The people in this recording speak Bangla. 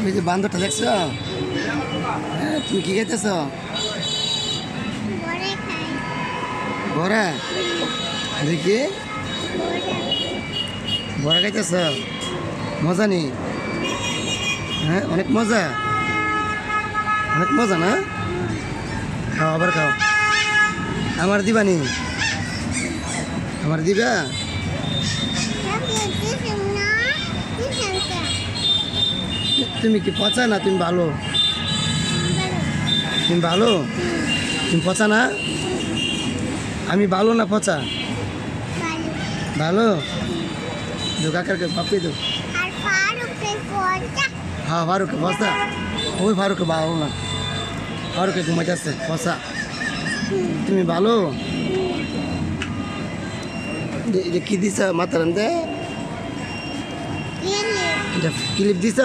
ওই যে বান্দরটা দেখছো? হ্যাঁ, তুমি কি খাইতেছ? বড়া দেখি, বড়া খাইতেছ? মজা নেই? হ্যাঁ, অনেক মজা, অনেক মজা না? খাও, আবার খাও। আমার দিবা নি? আমার দিবা? তুমি কি পচা না তুমি ভালো? তুমি ভালো? তুমি পচা না? আমি ভালো না পচা? ভালো। দো কাকারকে পাপি দো। হ্যাঁ, ফারুককে পচা। ওই ফারুককে ভালো না, ফারুককে ঘুমাইতেছে পচা। তুমি ভালো? এটা কি দিছ মাথার মধ্যে? এটা ক্লিপ দিছ?